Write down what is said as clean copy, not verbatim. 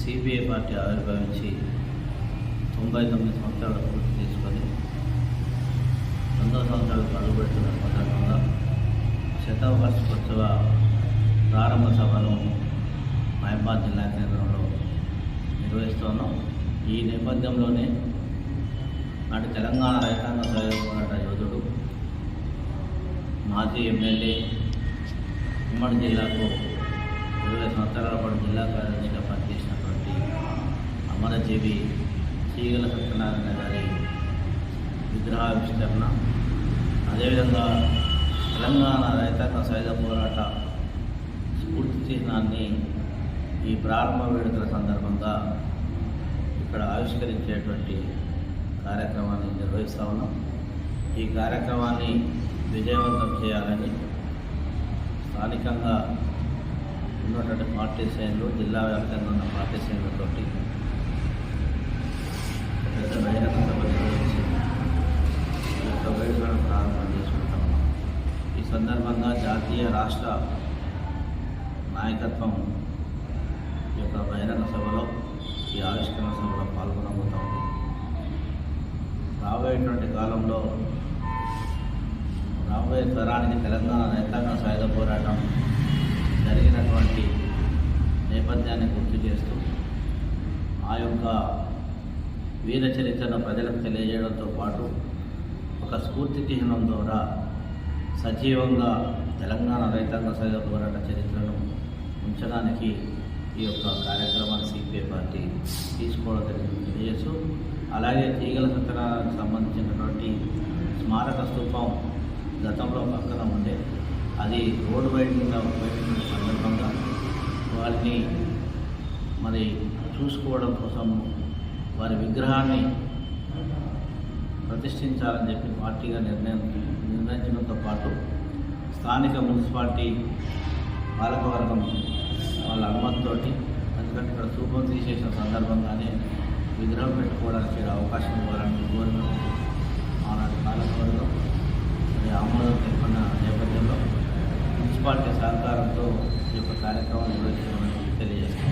CPI party ఆవిర్భవించి 99 సంవత్సరాలు పూర్తి చేసుకొని 100వ సంవత్సరాలకు అడుగుపెడుతున్న సందర్భంగా శతవార్షికోత్సవ ప్రారంభ సభను మహబూబాబాద్ జిల్లా కేంద్రంలో నిర్వహిస్తున్నాం. ఈ నేపథ్యంలోనే నాటి తెలంగాణ రైతాంగ సాయుధ పోరాట యోధుడు, మాజీ ఎమ్మెల్యే, ఉమ్మడి జిల్లాకు 20 సంవత్సరాల పాటు జిల్లా కార్యదర్శిగా పనిచేసినటువంటి అమరజీవి తీగల సత్యనారాయణ గారి విగ్రహావిష్కరణ, అదేవిధంగా తెలంగాణ రైతాంగ సాయుధ పోరాట స్ఫూర్తి చిహ్నాన్ని ఈ ప్రారంభ వేడుకల సందర్భంగా ఇక్కడ ఆవిష్కరించేటువంటి కార్యక్రమాన్ని నిర్వహిస్తూ ఉన్నాం. ఈ కార్యక్రమాన్ని విజయవంతం చేయాలని స్థానికంగా ఉన్నటువంటి పార్టీ శ్రేణులు, జిల్లా వ్యాప్తంగా ఉన్న పార్టీ శ్రేణులతోటి పెద్ద బహిరంగ సభ నిర్వహించి ఈ యొక్క వేడుకలను ప్రారంభం చేసుకుంటాం. ఈ సందర్భంగా జాతీయ రాష్ట్ర నాయకత్వం ఈ యొక్క బహిరంగ సభలో, ఈ ఆవిష్కరణ సభలో పాల్గొనబోతోంది. రాబోయేటువంటి కాలంలో రాబోయే తరానికి తెలంగాణ రైతాంగ సాయుధ పోరాటం జరిగినటువంటి నేపథ్యాన్ని గుర్తు చేస్తూ ఆ యొక్క వీర చరిత్రను ప్రజలకు తెలియజేయడంతో పాటు ఒక స్ఫూర్తి చిహ్నం ద్వారా సజీవంగా తెలంగాణ రైతాంగ సాయుధ పోరాట చరిత్రను ఉంచడానికి ఈ యొక్క కార్యక్రమాన్ని సిపిఐ పార్టీ తీసుకోవడం జరిగింది తెలియజేస్తూ, అలాగే తీగల సత్యనారాయణకు సంబంధించినటువంటి స్మారక స్తూపం గతంలో పక్కన ఉండే అది రోడ్డు వైడ్గా ఉపయోగించిన సందర్భంగా వారిని మరి చూసుకోవడం కోసం వారి విగ్రహాన్ని ప్రతిష్ఠించాలని చెప్పి పార్టీగా నిర్ణయించడంతో పాటు స్థానిక మున్సిపాలిటీ పాలకవర్గం వాళ్ళ అనుమతితో, ఎందుకంటే ఇక్కడ స్తూపం తీసేసిన సందర్భంగానే విగ్రహం పెట్టుకోవడానికి అవకాశం ఇవ్వాలని కోరిన ఆనాటి పాలకవర్గం ఆమోదం తెలిపిన నేపథ్యంలో మున్సిపాలిటీ సహకారంతో ఈ యొక్క కార్యక్రమం నిర్వహించమని తెలియజేస్తాం.